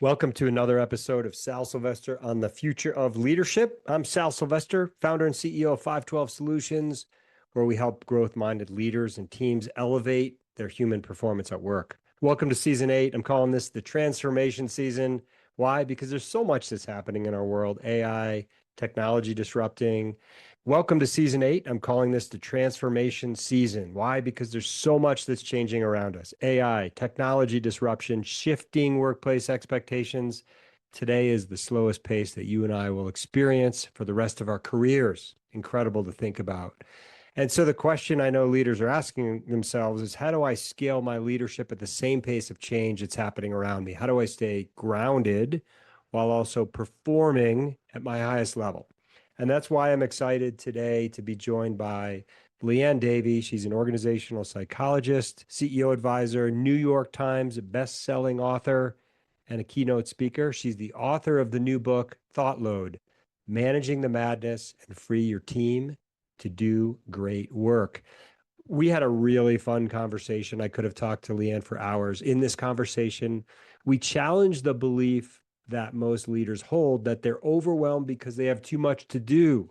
Welcome to another episode of Sal Silvester on the future of leadership. I'm Sal Silvester, founder and CEO of 512 Solutions, where we help growth-minded leaders and teams elevate their human performance at work. Welcome to season 8. I'm calling this the transformation season. Why? Because there's so much that's happening in our world, AI, technology disrupting. Welcome to season 8. I'm calling this the transformation season. Why? Because there's so much that's changing around us. AI, technology disruption, shifting workplace expectations. Today is the slowest pace that you and I will experience for the rest of our careers. Incredible to think about. And so the question I know leaders are asking themselves is, how do I scale my leadership at the same pace of change that's happening around me? How do I stay grounded while also performing at my highest level? And that's why I'm excited today to be joined by Liane Davey. She's an organizational psychologist, CEO advisor, New York Times best-selling author, and a keynote speaker. She's the author of the new book, Thoughtload, Managing the Madness and Free Your Team to Do Great Work. We had a really fun conversation. I could have talked to Liane for hours. In this conversation, we challenged the belief that most leaders hold that they're overwhelmed because they have too much to do.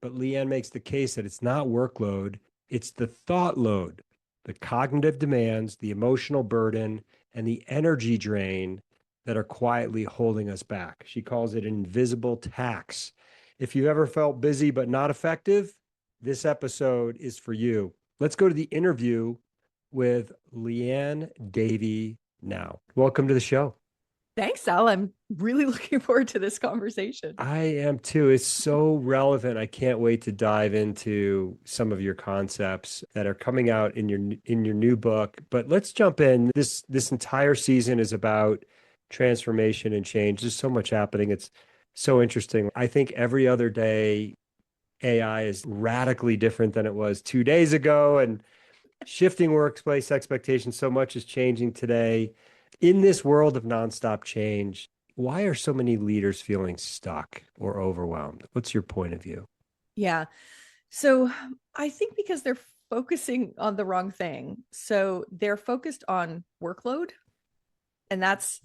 But Liane makes the case that it's not workload, it's the thought load, the cognitive demands, the emotional burden, and the energy drain that are quietly holding us back. She calls it an invisible tax. If you've ever felt busy but not effective, this episode is for you. Let's go to the interview with Liane Davey now. Welcome to the show. Thanks, Sal. I'm really looking forward to this conversation. I am too. It's so relevant. I can't wait to dive into some of your concepts that are coming out in your new book. But let's jump in. This entire season is about transformation and change. There's so much happening. It's so interesting. I think every other day AI is radically different than it was 2 days ago, and shifting workplace expectations. So much is changing today. In this world of nonstop change, why are so many leaders feeling stuck or overwhelmed? What's your point of view? Yeah. So I think because they're focusing on the wrong thing. So they're focused on workload. And that's,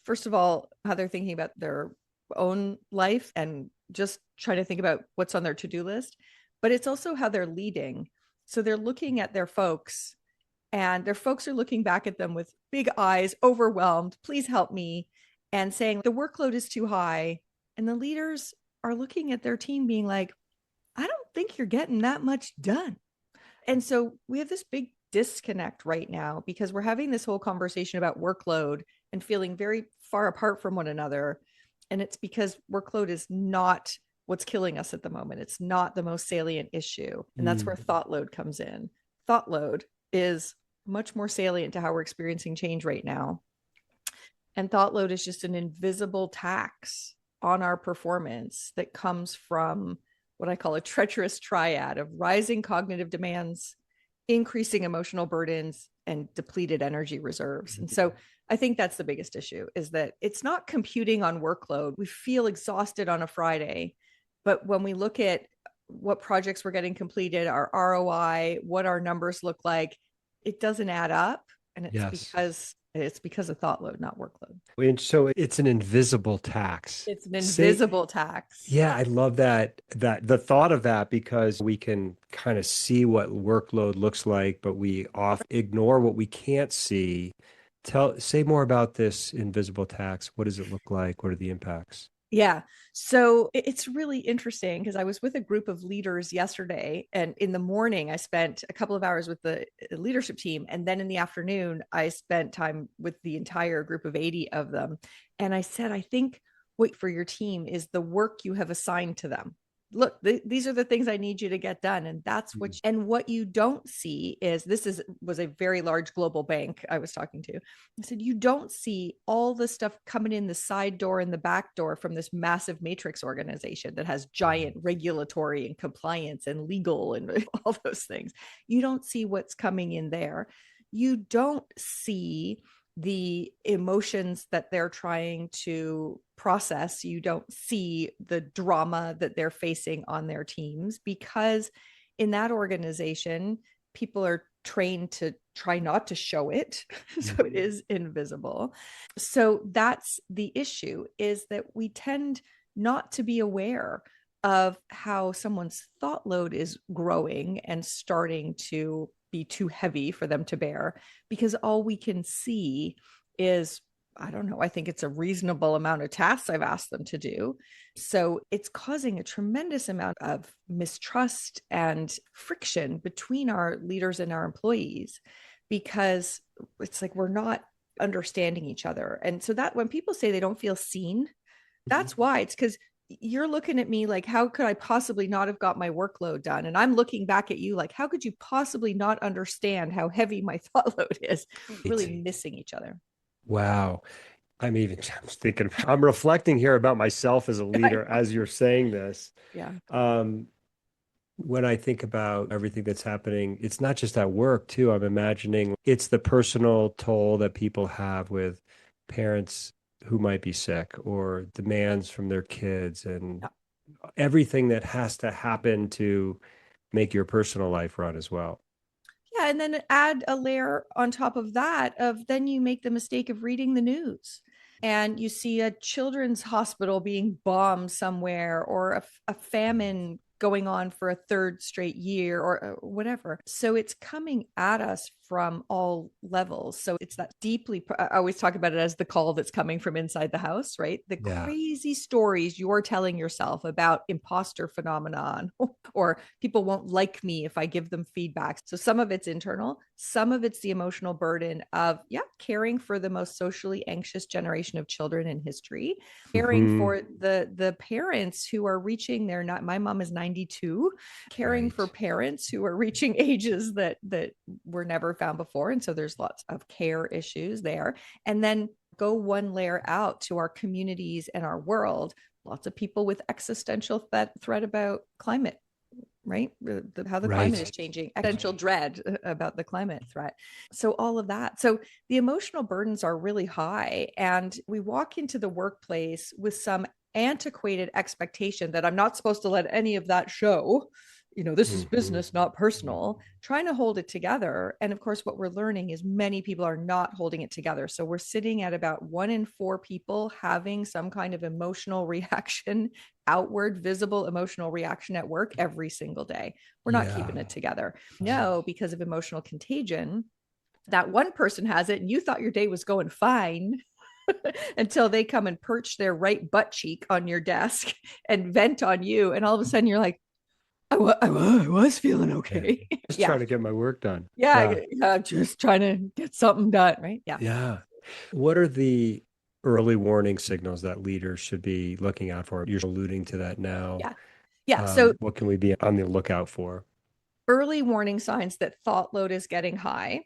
first of all, how they're thinking about their own life and just trying to think about what's on their to-do list. But it's also how they're leading. So they're looking at their folks, and their folks are looking back at them with big eyes, overwhelmed, please help me, and saying the workload is too high. And the leaders are looking at their team being like, I don't think you're getting that much done. And so we have this big disconnect right now because we're having this whole conversation about workload and feeling very far apart from one another. And it's because workload is not what's killing us at the moment. It's not the most salient issue. And that's where thought load comes in. Thought load is much more salient to how we're experiencing change right now. And thought load is just an invisible tax on our performance that comes from what I call a treacherous triad of rising cognitive demands, increasing emotional burdens, and depleted energy reserves. And so I think that's the biggest issue, is that it's not computing on workload. We feel exhausted on a Friday, but when we look at what projects we're getting completed, our ROI, what our numbers look like, it doesn't add up. And it's because of thought load, not workload. And so it's an invisible tax. It's an invisible tax. Yeah, I love that the thought of that, because we can kind of see what workload looks like, but we often ignore what we can't see. Say more about this invisible tax. What does it look like? What are the impacts? Yeah. So it's really interesting because I was with a group of leaders yesterday, and in the morning, I spent a couple of hours with the leadership team. And then in the afternoon, I spent time with the entire group of 80 of them. And I said, I think what for your team is the work you have assigned to them. Look, these are the things I need you to get done. And that's what you don't see is was a very large global bank I was talking to. I said, you don't see all the stuff coming in the side door and the back door from this massive matrix organization that has giant regulatory and compliance and legal and all those things. You don't see what's coming in there. You don't see the emotions that they're trying to process. You don't see the drama that they're facing on their teams, because in that organization, people are trained to try not to show it. So it is invisible. So that's the issue, is that we tend not to be aware of how someone's thought load is growing and starting to be too heavy for them to bear, because all we can see is, I don't know, I think it's a reasonable amount of tasks I've asked them to do. So it's causing a tremendous amount of mistrust and friction between our leaders and our employees, because it's like we're not understanding each other. And so that when people say they don't feel seen, that's why. It's because you're looking at me like, how could I possibly not have got my workload done? And I'm looking back at you like, how could you possibly not understand how heavy my thought load is? Really missing each other. Wow. I'm thinking, I'm reflecting here about myself as a leader as you're saying this. Yeah. When I think about everything that's happening, it's not just at work too. I'm imagining it's the personal toll that people have with parents who might be sick, or demands from their kids, and everything that has to happen to make your personal life run as well. Yeah. And then add a layer on top of that of, then you make the mistake of reading the news and you see a children's hospital being bombed somewhere, or a famine going on for a third straight year, or whatever. So it's coming at us from all levels. So it's that deeply, I always talk about it as the call that's coming from inside the house, right? The crazy stories you're telling yourself about imposter phenomenon, or people won't like me if I give them feedback. So some of it's internal, some of it's the emotional burden of, caring for the most socially anxious generation of children in history, caring for the parents who are reaching their, not, my mom is 92, caring for parents who are reaching ages that were never found before. And so there's lots of care issues there. And then go one layer out to our communities and our world. Lots of people with existential threat about climate, right? How the climate is changing, existential dread about the climate threat. So all of that. So the emotional burdens are really high. And we walk into the workplace with some antiquated expectation that I'm not supposed to let any of that show. This is business, not personal, trying to hold it together. And of course, what we're learning is many people are not holding it together. So we're sitting at about 1 in 4 people having some kind of emotional reaction, outward visible emotional reaction at work every single day. We're not keeping it together. No, because of emotional contagion, that one person has it and you thought your day was going fine until they come and perch their right butt cheek on your desk and vent on you. And all of a sudden you're like, I was feeling okay. Just trying to get my work done. Just trying to get something done, right? Yeah. What are the early warning signals that leaders should be looking out for? You're alluding to that now. So what can we be on the lookout for? Early warning signs that thought load is getting high.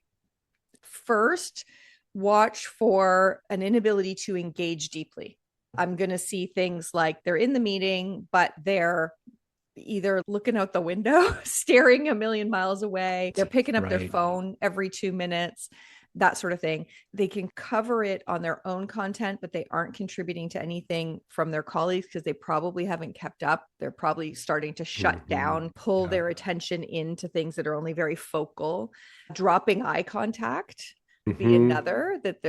First, watch for an inability to engage deeply. I'm going to see things like they're in the meeting, but they're either looking out the window, staring a million miles away. They're picking up their phone every 2 minutes, that sort of thing. They can cover it on their own content, but they aren't contributing to anything from their colleagues because they probably haven't kept up. They're probably starting to shut down, pull their attention into things that are only very focal. Dropping eye contact be another, that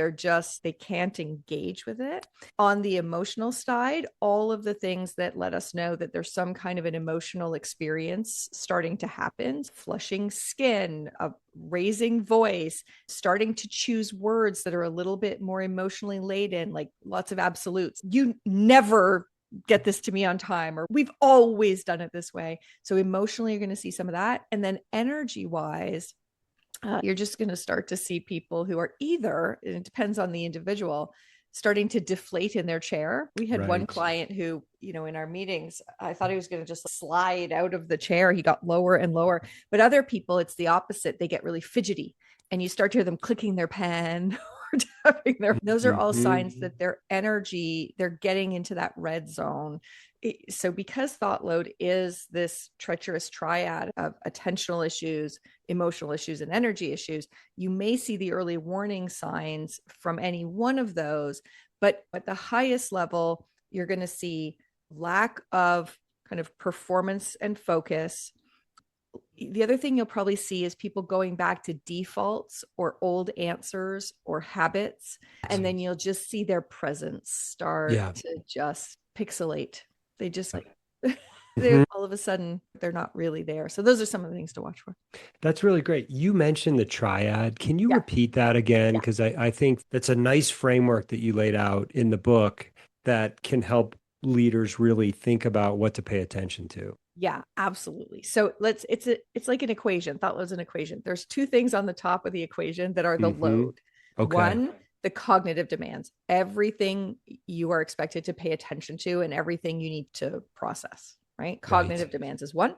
they can't engage with it. On the emotional side, all of the things that let us know that there's some kind of an emotional experience starting to happen: flushing skin, a raising voice, starting to choose words that are a little bit more emotionally laden, like lots of absolutes. You never get this to me on time, or we've always done it this way. So emotionally, you're going to see some of that. And then energy wise, you're just going to start to see people who are either, and it depends on the individual, starting to deflate in their chair. We had one client who, in our meetings, I thought he was going to just slide out of the chair. He got lower and lower. But other people, it's the opposite. They get really fidgety and you start to hear them clicking their pen or tapping their. Those are all signs that their energy, they're getting into that red zone. So because thought load is this treacherous triad of attentional issues, emotional issues, and energy issues, you may see the early warning signs from any one of those. But at the highest level, you're going to see lack of kind of performance and focus, the other thing you'll probably see is people going back to defaults or old answers or habits. And then you'll just see their presence start Yeah. to just pixelate. They just Mhm. all of a sudden they're not really there. So those are some of the things to watch for. That's really great. You mentioned the triad. Can you Yeah. repeat that again? Yeah. Because I think that's a nice framework that you laid out in the book that can help leaders really think about what to pay attention to. Yeah, absolutely. So it's like an equation. Thoughtload's an equation. There's two things on the top of the equation that are the Hmm. load. Okay. One, the cognitive demands, everything you are expected to pay attention to and everything you need to process, right? Right. Cognitive demands is one.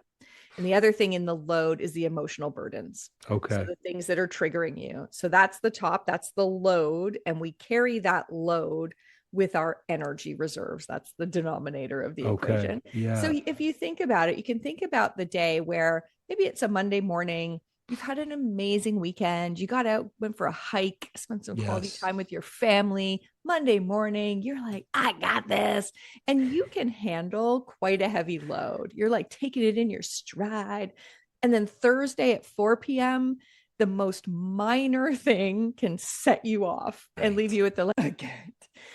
And the other thing in the load is the emotional burdens. So Okay. the things that are triggering you. So that's the top, that's the load. And we carry that load with our energy reserves. That's the denominator of the Okay. equation. So Yeah. if you think about it, you can think about the day where maybe it's a Monday morning, you've had an amazing weekend, you got out, went for a hike, spent some quality Yes. time with your family. Monday morning, you're like, I got this. And you can handle quite a heavy load. You're like taking it in your stride. And then Thursday at 4 p.m., the most minor thing can set you off and leave Right. you at the again.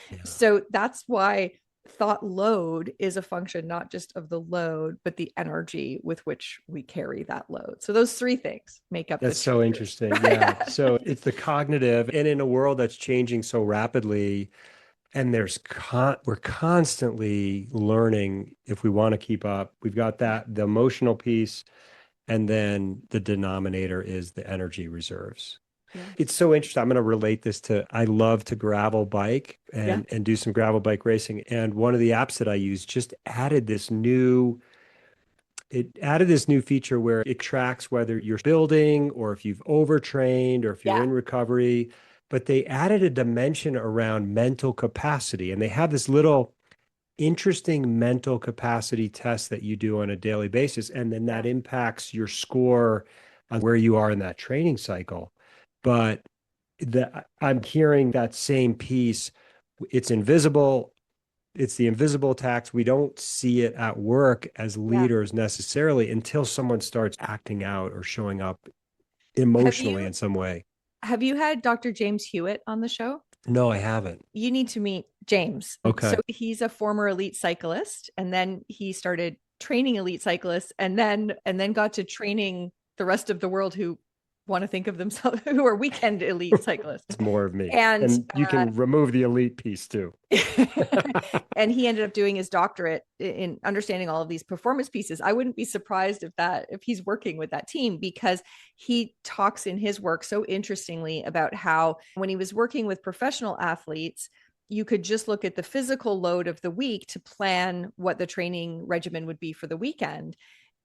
Yeah. So that's why thought load is a function not just of the load, but the energy with which we carry that load. So those three things make up the That's so treacherous. interesting. Yeah. So it's the cognitive, and in a world that's changing so rapidly, and we're constantly learning if we want to keep up. We've got that the emotional piece, and then the denominator is the energy reserves. Yeah. It's so interesting. I'm going to relate this to I love to gravel bike Yeah. and do some gravel bike racing. And one of the apps that I use just added this new it added this new feature where it tracks whether you're building or if you've overtrained or if you're Yeah. in recovery. But they added a dimension around mental capacity. And they have this little interesting mental capacity test that you do on a daily basis. And then that Yeah. impacts your score on where you are in that training cycle. But I'm hearing that same piece. It's invisible. It's the invisible tax. We don't see it at work as Yeah. leaders necessarily until someone starts acting out or showing up Have emotionally you in some way. have you had Dr. James Hewitt on the show? No, I haven't. You need to meet James. So Okay. he's a former elite cyclist and then he started training elite cyclists and then got to training the rest of the world who want to think of themselves who are weekend elite cyclists. It's more of me. And And you can remove the elite piece too. and he ended up doing his doctorate in understanding all of these performance pieces. I wouldn't be surprised if he's working with that team because he talks in his work so interestingly about how when he was working with professional athletes, you could just look at the physical load of the week to plan what the training regimen would be for the weekend.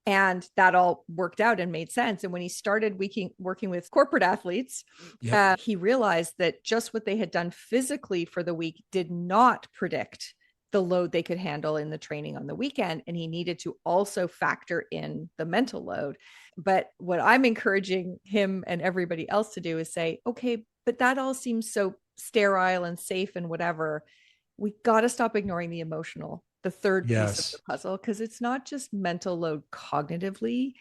And that all worked out and made sense. And when he started working with corporate athletes, Yep. he realized that just what they had done physically for the week did not predict the load they could handle in the training on the weekend. And he needed to also factor in the mental load. But what I'm encouraging him and everybody else to do is say, okay, but that all seems so sterile and safe and whatever. We got to stop ignoring the emotional, the third piece of the Yes. puzzle, because it's not just mental load cognitively,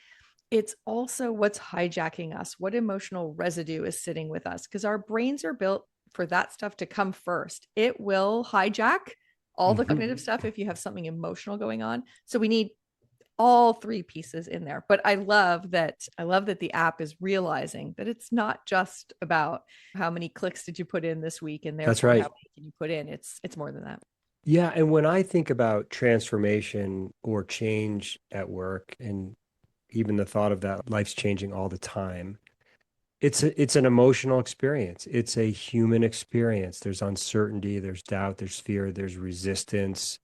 it's also what's hijacking us, what emotional residue is sitting with us, because our brains are built for that stuff to come first. It will hijack all the cognitive stuff if you have something emotional going on. So we need all three pieces in there. But I love that the app is realizing that it's not just about how many clicks did you put in this week and That's therefore how right. many can you put in. It's more than that. Yeah. And when I think about transformation or change at work, and even the thought of that life's changing all the time, it's an emotional experience. It's a human experience. There's uncertainty, there's doubt, there's fear, there's resistance,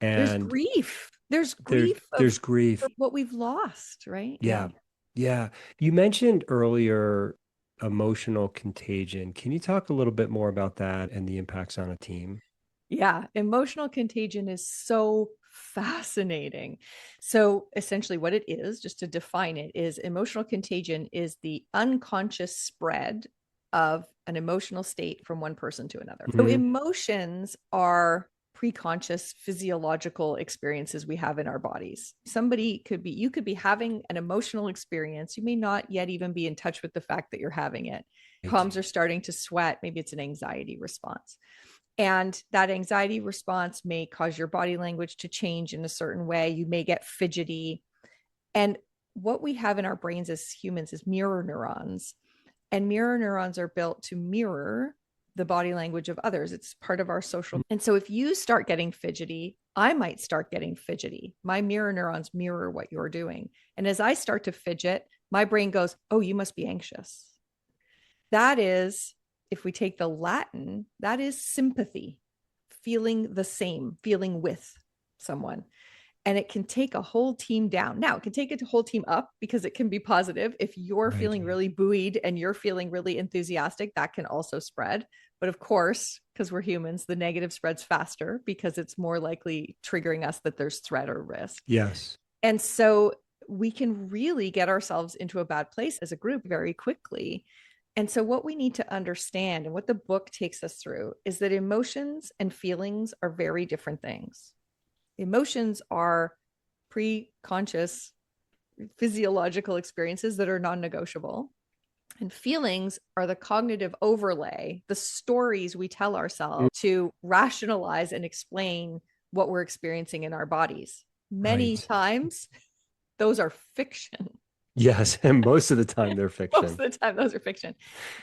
There's and grief. There's there grief there's of grief. what we've lost, right? Yeah. Yeah. Yeah. You mentioned earlier emotional contagion. Can you talk a little bit more about that and the impacts on a team? Yeah, emotional contagion is so fascinating. So essentially what it is, just to define it, is emotional contagion is the unconscious spread of an emotional state from one person to another. So Hmm. emotions are preconscious physiological experiences we have in our bodies. You could be having an emotional experience. You may not yet even be in touch with the fact that you're having it. Right. Palms are starting to sweat. Maybe it's an anxiety response. And that anxiety response may cause your body language to change in a certain way. You may get fidgety. And what we have in our brains as humans is mirror neurons. And mirror neurons are built to mirror the body language of others. It's part of our social. And so if you start getting fidgety, I might start getting fidgety. My mirror neurons mirror what you're doing. And as I start to fidget, my brain goes, oh, you must be anxious. That is, if we take the Latin, that is sympathy, feeling the same, feeling with someone. And it can take a whole team down. Now, it can take a whole team up because it can be positive. If you're Right. feeling really buoyed and you're feeling really enthusiastic, that can also spread. But of course, because we're humans, the negative spreads faster because it's more likely triggering us that there's threat or risk. Yes. And so we can really get ourselves into a bad place as a group very quickly. And so what we need to understand and what the book takes us through is that emotions and feelings are very different things. Emotions are pre-conscious physiological experiences that are non-negotiable. And feelings are the cognitive overlay, the stories we tell ourselves to rationalize and explain what we're experiencing in our bodies. Many times, those are fiction. Yes. And most of the time they're fiction. Most of the time, those are fiction.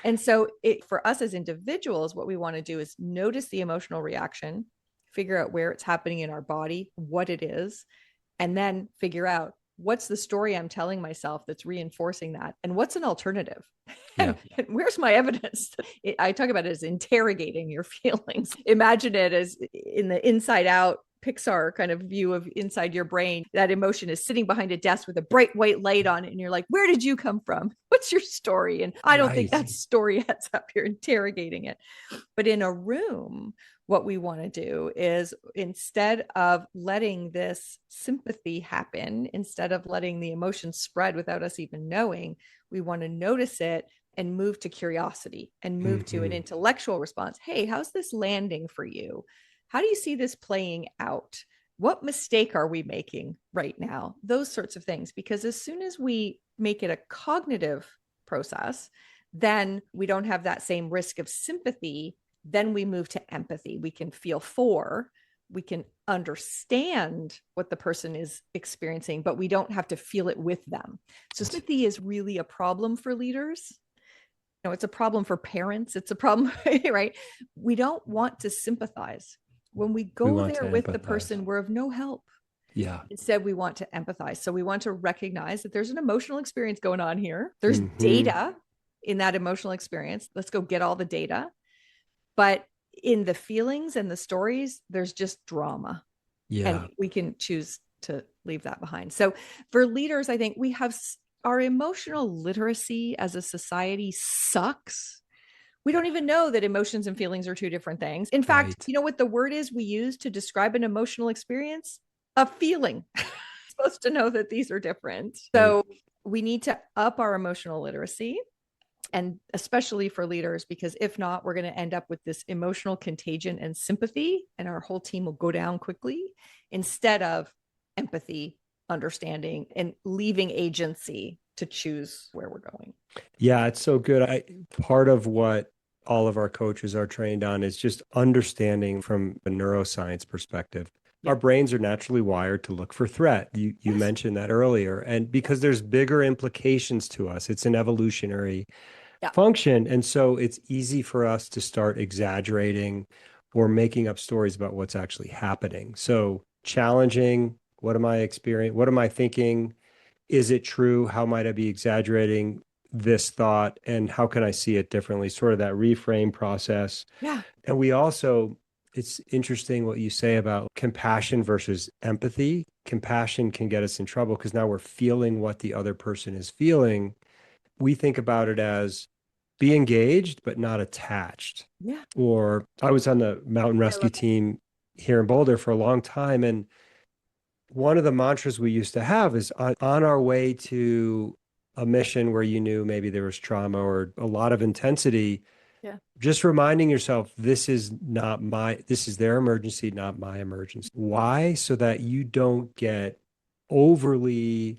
And so for us as individuals, what we want to do is notice the emotional reaction, figure out where it's happening in our body, what it is, and then figure out what's the story I'm telling myself that's reinforcing that, and what's an alternative. Yeah. And where's my evidence? I talk about it as interrogating your feelings. Imagine it as in the Inside Out Pixar kind of view of inside your brain. That emotion is sitting behind a desk with a bright white light on it, and you're like, where did you come from? What's your story? And I don't think that story adds up. You're interrogating it. But in a room, what we want to do is, instead of letting this sympathy happen, instead of letting the emotion spread without us even knowing, we want to notice it and move to curiosity and move to an intellectual response. Hey, how's this landing for you? How do you see this playing out? What mistake are we making right now? Those sorts of things. Because as soon as we make it a cognitive process, then we don't have that same risk of sympathy. Then we move to empathy. We can feel for, we can understand what the person is experiencing, but we don't have to feel it with them. So sympathy is really a problem for leaders. You know, it's a problem for parents. It's a problem, right? We don't want to sympathize. When we go there with the person, we're of no help. Yeah. Instead, we want to empathize. So we want to recognize that there's an emotional experience going on here. There's data in that emotional experience. Let's go get all the data. But in the feelings and the stories, there's just drama. Yeah. And we can choose to leave that behind. So for leaders, I think we have our emotional literacy as a society sucks. We don't even know that emotions and feelings are two different things. In fact, you know what the word is we use to describe an emotional experience? A feeling. Supposed to know that these are different. So we need to up our emotional literacy, and especially for leaders, because if not, we're going to end up with this emotional contagion and sympathy, and our whole team will go down quickly instead of empathy, understanding, and leaving agency to choose where we're going. Yeah, it's so good. Part of what all of our coaches are trained on is just understanding from a neuroscience perspective. Our brains are naturally wired to look for threat. You mentioned that earlier. And because there's bigger implications to us, it's an evolutionary function. And so it's easy for us to start exaggerating or making up stories about what's actually happening. So challenging, what am I experiencing? What am I thinking? Is it true? How might I be exaggerating this thought? And how can I see it differently? Sort of that reframe process. Yeah. And we also, it's interesting what you say about compassion versus empathy. Compassion can get us in trouble because now we're feeling what the other person is feeling. We think about it as be engaged, but not attached. Yeah. Or I was on the mountain rescue team here in Boulder for a long time. And one of the mantras we used to have is on our way to a mission where you knew maybe there was trauma or a lot of intensity, Yeah. Just reminding yourself, this is their emergency, not my emergency. Why? So that you don't get overly,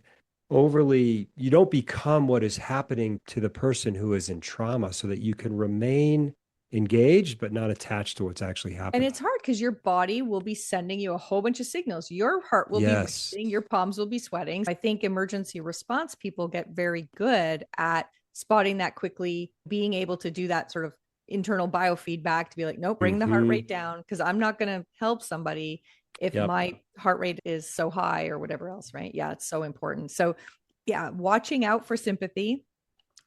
you don't become what is happening to the person who is in trauma, so that you can remain engaged, but not attached to what's actually And happening. it's hard because your body will be sending you a whole bunch of signals. Your heart will be Yes. racing, your palms will be sweating. I think emergency response people get very good at spotting that quickly, being able to do that sort of internal biofeedback to be like, nope, bring the heart rate down, because I'm not going to help somebody if Yep. my heart rate is so high or whatever else, right? Yeah, it's so important. So, yeah, watching out for sympathy.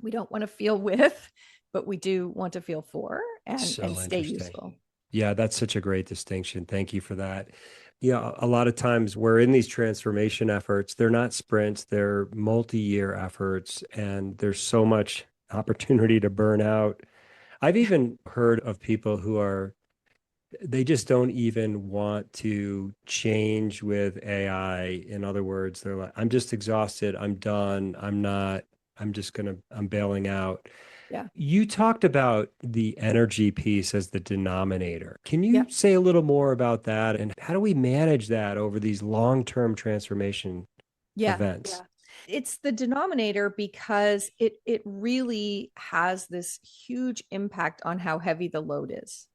We don't want to feel with, but we do want to feel for So and stay interesting. useful. Yeah, that's such a great distinction. Thank you for that. Yeah, a lot of times we're in these transformation efforts. They're not sprints, they're multi-year efforts, and there's so much opportunity to burn out. I've even heard of people who they just don't even want to change with AI. In other words, they're like, I'm just exhausted. I'm done. I'm bailing out. Yeah. You talked about the energy piece as the denominator. Can you Yeah. say a little more about that? And how do we manage that over these long-term transformation Yeah. events? Yeah. It's the denominator because it really has this huge impact on how heavy the load is,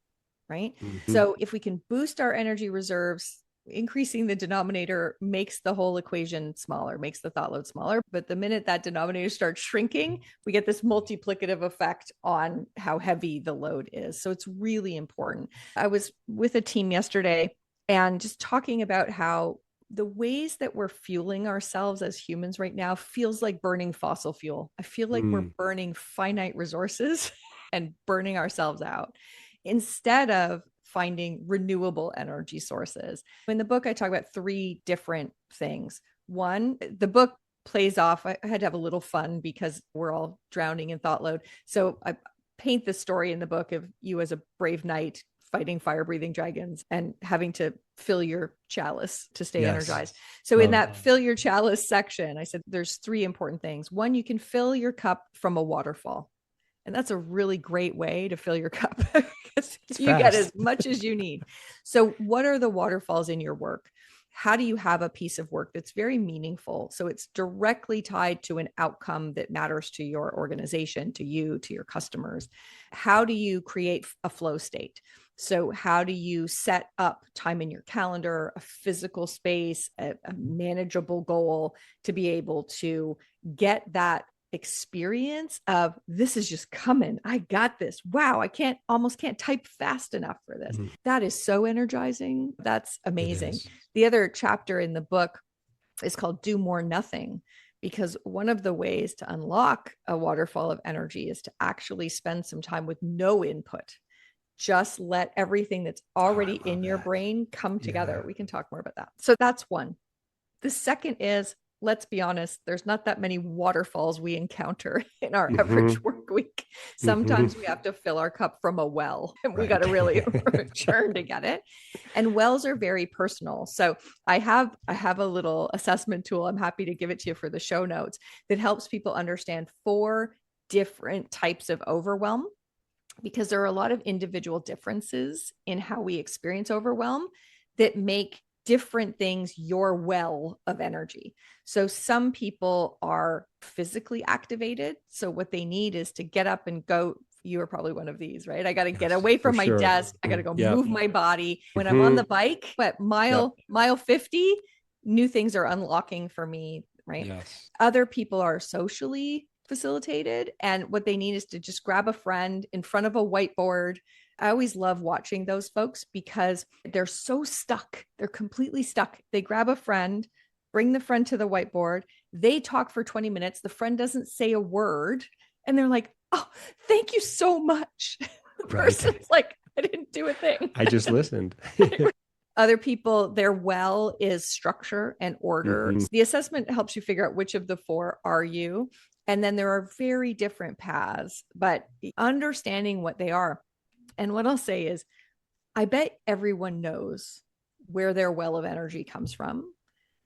right? Mhm. So if we can boost our energy reserves, increasing the denominator makes the whole equation smaller, makes the thought load smaller. But the minute that denominator starts shrinking, we get this multiplicative effect on how heavy the load is. So it's really important. I was with a team yesterday and just talking about how the ways that we're fueling ourselves as humans right now feels like burning fossil fuel. I feel like we're burning finite resources and burning ourselves out instead of finding renewable energy sources. In the book, I talk about 3 different things. One, the book plays off, I had to have a little fun because we're all drowning in thought load. So I paint the story in the book of you as a brave knight fighting fire breathing dragons and having to fill your chalice to stay energized. So in that fill your chalice section, I said there's 3 important things. One, you can fill your cup from a waterfall. And that's a really great way to fill your cup because you get as much as you need. So what are the waterfalls in your work? How do you have a piece of work that's very meaningful? So it's directly tied to an outcome that matters to your organization, to you, to your customers. How do you create a flow state? So how do you set up time in your calendar, a physical space, a manageable goal to be able to get that experience of this is just coming. I got this. Wow, I almost can't type fast enough for this. That is so energizing. That's amazing. The other chapter in the book is called Do More Nothing, because one of the ways to unlock a waterfall of energy is to actually spend some time with no input. Just let everything that's already in your brain come together. We can talk more about that. So that's one. The second is, let's be honest, there's not that many waterfalls we encounter in our average work week. Sometimes we have to fill our cup from a well and we got to really churn to get it. And wells are very personal. So I have a little assessment tool. I'm happy to give it to you for the show notes that helps people understand 4 different types of overwhelm, because there are a lot of individual differences in how we experience overwhelm that make different things your well of energy. So some people are physically activated. So what they need is to get up and go. You are probably one of these, right? I got to get away from my desk. I got to go move my body. When I'm on the bike, but mile 50, new things are unlocking for me, right? Yes. Other people are socially facilitated, and what they need is to just grab a friend in front of a whiteboard. I always love watching those folks because they're so stuck. They're completely stuck. They grab a friend, bring the friend to the whiteboard. They talk for 20 minutes. The friend doesn't say a word. And they're like, oh, thank you so much. The person's like, I didn't do a thing. I just listened. Other people, their well is structure and order. The assessment helps you figure out which of the 4 are you. And then there are very different paths, but understanding what they are. And what I'll say is, I bet everyone knows where their well of energy comes from.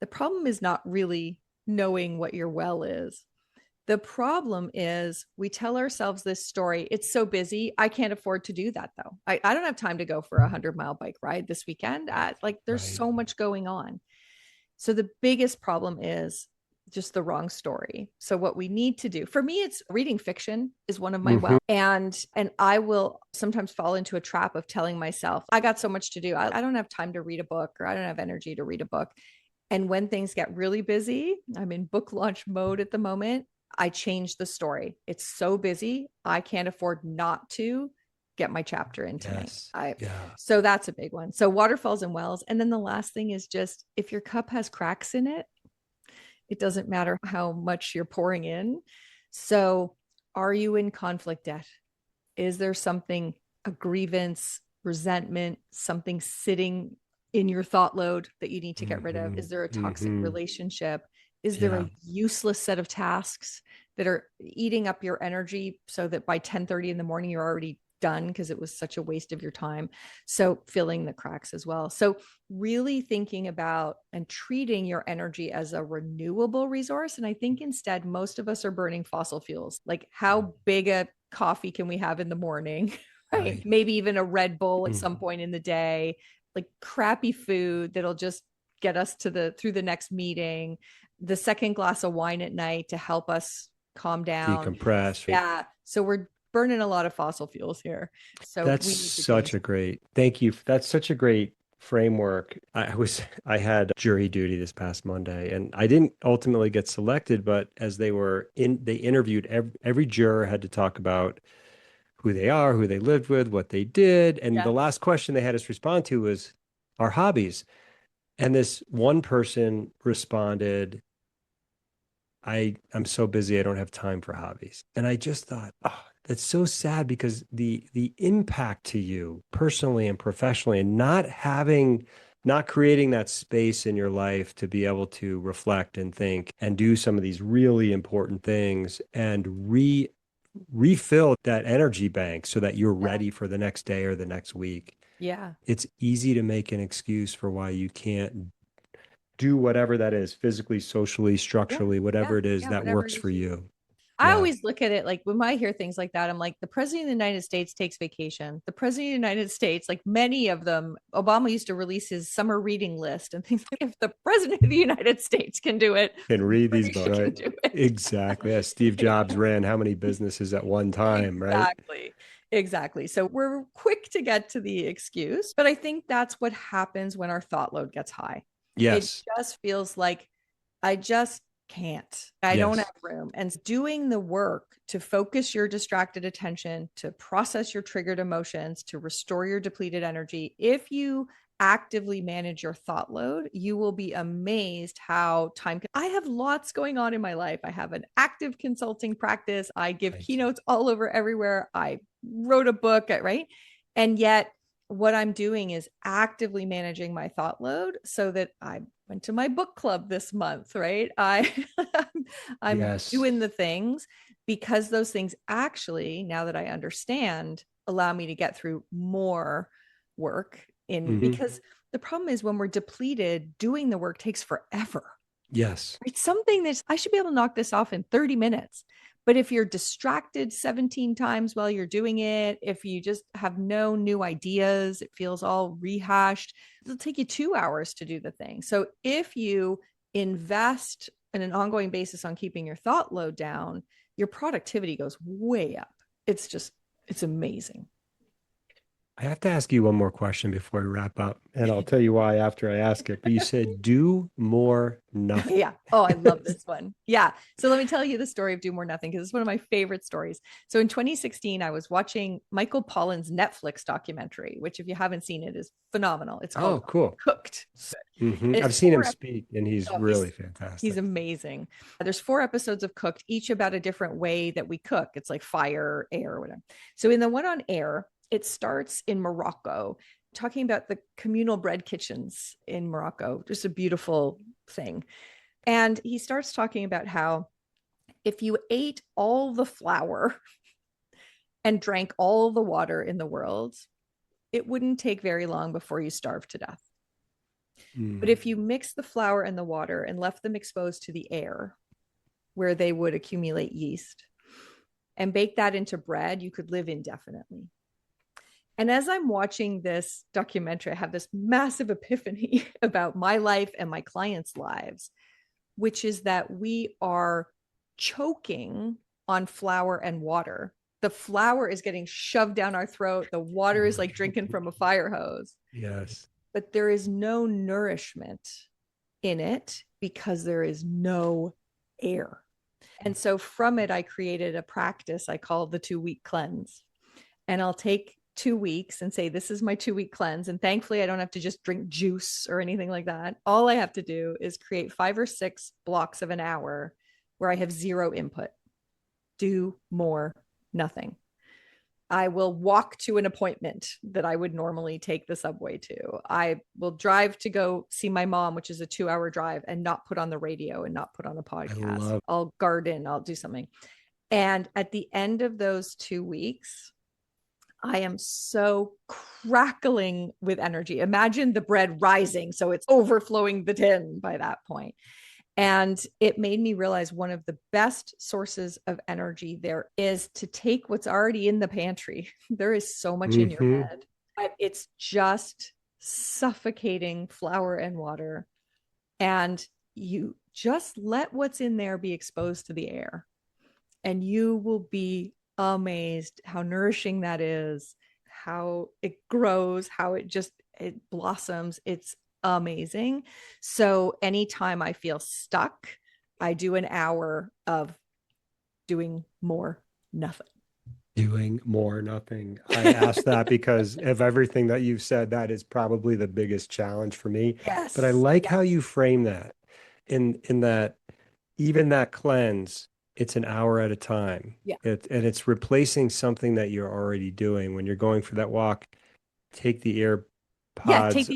The problem is not really knowing what your well is. The problem is we tell ourselves this story. It's so busy. I can't afford to do that though. I don't have time to go for a 100-mile bike ride this weekend. Like there's Right. so much going on. So the biggest problem is just the wrong story. So what we need to do, for me, it's reading fiction is one of my Mhm. and I will sometimes fall into a trap of telling myself, I got so much to do. I don't have time to read a book, or I don't have energy to read a book. And when things get really busy, I'm in book launch mode at the moment. I change the story. It's so busy. I can't afford not to get my chapter in tonight. Yes. Yeah. So that's a big one. So waterfalls and wells. And then the last thing is just if your cup has cracks in it, it doesn't matter how much you're pouring in. So are you in conflict debt? Is there something, a grievance, resentment, something sitting in your thought load that you need to get rid of? Is there a toxic relationship? Is there Yeah. a useless set of tasks that are eating up your energy so that by 10:30 in the morning you're already done because it was such a waste of your time? So filling the cracks as well. So really thinking about and treating your energy as a renewable resource. And I think instead most of us are burning fossil fuels. Like how big a coffee can we have in the morning? Right. Right. Maybe even a Red Bull at some Mhm. point in the day, like crappy food that'll just get us to the through the next meeting, the second glass of wine at night to help us calm down. Decompress. Right. Yeah. So we're burning a lot of fossil fuels here. So That's we need to change. such a great, thank you. That's such a great framework. I had jury duty this past Monday and I didn't ultimately get selected, but as they interviewed every juror had to talk about who they are, who they lived with, what they did. And the Yeah. last question they had us respond to was our hobbies. And this one person responded, I'm so busy I don't have time for hobbies. And I just thought, oh, that's so sad because the impact to you personally and professionally and not creating that space in your life to be able to reflect and think and do some of these really important things and refill that energy bank so that you're Yeah. ready for the next day or the next week. Yeah. It's easy to make an excuse for why you can't do whatever that is, physically, socially, Yeah. structurally, Yeah. whatever it is Yeah. that Whatever works it for is. you. I Yeah. always look at it like when I hear things like that, I'm like, the president of the United States takes vacation. The president of the United States, like many of them, Obama used to release his summer reading list and things like if the president of the United States can do it, Can read these we books, can right? do it. Exactly. As Steve Jobs ran how many businesses at one time, right? Exactly. Exactly. So we're quick to get to the excuse, but I think that's what happens when our thought load gets high. It Yes. just feels like I just can't. I don't have Yes. room. And doing the work to focus your distracted attention, to process your triggered emotions, to restore your depleted energy. If you actively manage your thought load, you will be amazed how time can. I have lots going on in my life. I have an active consulting practice. I give Right. keynotes all over everywhere. I wrote a book, right? And yet what I'm doing is actively managing my thought load so that I went to my book club this month, right? I'm Yes. doing the things because those things actually, now that I understand, allow me to get through more work in Hmm. because the problem is when we're depleted, doing the work takes forever. Yes. It's something that I should be able to knock this off in 30 minutes. But if you're distracted 17 times while you're doing it, if you just have no new ideas, it feels all rehashed, it'll take you 2 hours to do the thing. So if you invest in an ongoing basis on keeping your thought load down, your productivity goes way up. It's just, it's amazing. I have to ask you one more question before we wrap up, and I'll tell you why after I ask it. But you said do more nothing. Yeah. Oh, I love this one. Yeah. So let me tell you the story of Do More Nothing because it's one of my favorite stories. So in 2016, I was watching Michael Pollan's Netflix documentary, which if you haven't seen it is phenomenal. It's called Oh, cool. Cooked. And I've it's seen him four. speak, and he's Oh, really he's fantastic. amazing. There's 4 episodes of Cooked, each about a different way that we cook. It's like fire, air, whatever. So in the one on air, it starts in Morocco, talking about the communal bread kitchens in Morocco. Just a beautiful thing. And he starts talking about how if you ate all the flour and drank all the water in the world, it wouldn't take very long before you starved to death. But Mm. if you mix the flour and the water and left them exposed to the air, where they would accumulate yeast, and bake that into bread. You could live indefinitely. And as I'm watching this documentary, I have this massive epiphany about my life and my clients' lives, which is that we are choking on flour and water. The flour is getting shoved down our throat. The water is like drinking from a fire hose. Yes. But there is no nourishment in it because there is no air. And so from it, I created a practice I call the 2-week cleanse. And I'll take 2 weeks and say, this is my 2-week cleanse. And thankfully, I don't have to just drink juice or anything like that. All I have to do is create 5 or 6 blocks of an hour where I have zero input. Do more, nothing. I will walk to an appointment that I would normally take the subway to. I will drive to go see my mom, which is a 2-hour drive, and not put on the radio and not put on a podcast. I'll garden, I'll do something. And at the end of those 2 weeks, I am so crackling with energy. Imagine the bread rising, so it's overflowing the tin by that point. And it made me realize one of the best sources of energy there is to take what's already in the pantry. There is so much in your head. It's just suffocating flour and water. And you just let what's in there be exposed to the air. And you will be amazed how nourishing that is, how it grows, how it blossoms. It's amazing. So anytime I feel stuck, I do an hour of doing more nothing. Doing more nothing. I asked that because of everything that you've said, that is probably the biggest challenge for me. Yes. But I like how you frame that in that even that cleanse, it's an hour at a time. Yeah. And it's replacing something that you're already doing. When you're going for that walk, take the earpods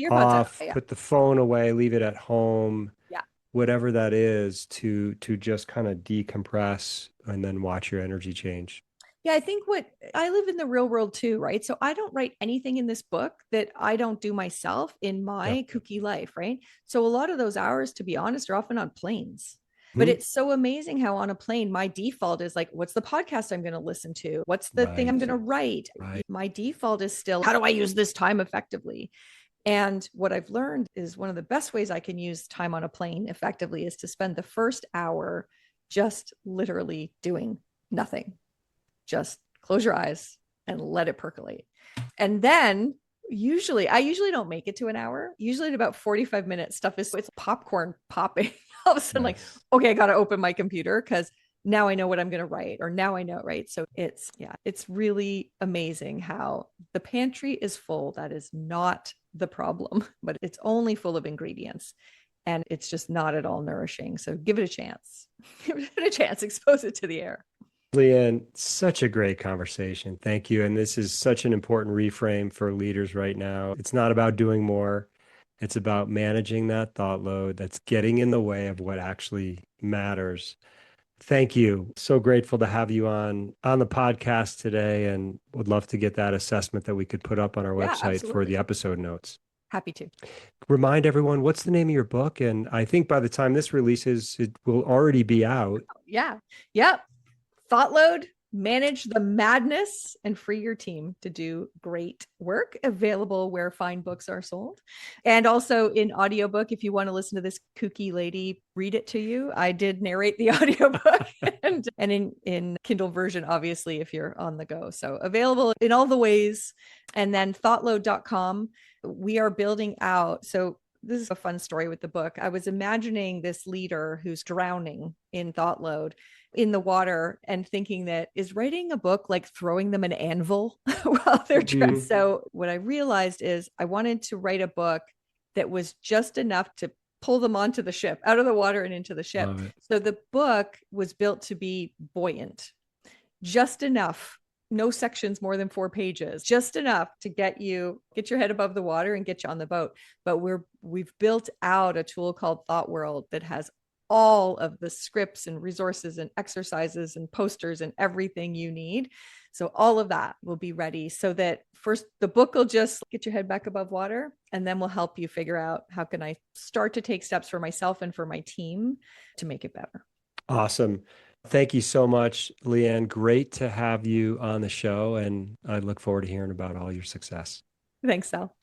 off, put the phone away, leave it at home. Yeah. Whatever that is, to just kind of decompress and then watch your energy change. Yeah, I think I live in the real world too, right? So I don't write anything in this book that I don't do myself in my kooky life, right? So a lot of those hours, to be honest, are often on planes. But it's so amazing how on a plane, my default is like, what's the podcast I'm going to listen to? What's the thing I'm going to write? My default is still, how do I use this time effectively? And what I've learned is one of the best ways I can use time on a plane effectively is to spend the first hour just literally doing nothing. Just close your eyes and let it percolate. And then I usually don't make it to an hour. Usually at about 45 minutes, it's popcorn popping. All of a sudden, like, okay, I got to open my computer because now I know what I'm going to write, or now I know, right? So it's really amazing how the pantry is full. That is not the problem, but it's only full of ingredients and it's just not at all nourishing. So give it a chance. Give it a chance. Expose it to the air. Liane, such a great conversation. Thank you. And this is such an important reframe for leaders right now. It's not about doing more. It's about managing that thought load that's getting in the way of what actually matters. Thank you. So grateful to have you on the podcast today, and would love to get that assessment that we could put up on our website for the episode notes. Happy to. Remind everyone, what's the name of your book? And I think by the time this releases, it will already be out. Yeah. Yep. Thoughtload, manage the madness and free your team to do great work. Available where fine books are sold. And also in audiobook, if you want to listen to this kooky lady read it to you. I did narrate the audiobook and in Kindle version, obviously, if you're on the go. So available in all the ways. And then thoughtload.com, we are building out. So this is a fun story with the book. I was imagining this leader who's drowning in Thoughtload in the water and thinking that, is writing a book like throwing them an anvil while they're drowning? So what I realized is I wanted to write a book that was just enough to pull them onto the ship, out of the water and into the ship. So the book was built to be buoyant, just enough. No sections more than 4 pages, just enough to get your head above the water and get you on the boat. But we've built out a tool called Thought World that has all of the scripts and resources and exercises and posters and everything you need. So all of that will be ready so that first the book will just get your head back above water, and then we'll help you figure out how can I start to take steps for myself and for my team to make it better. Awesome. Thank you so much, Liane. Great to have you on the show, and I look forward to hearing about all your success. Thanks, Sal.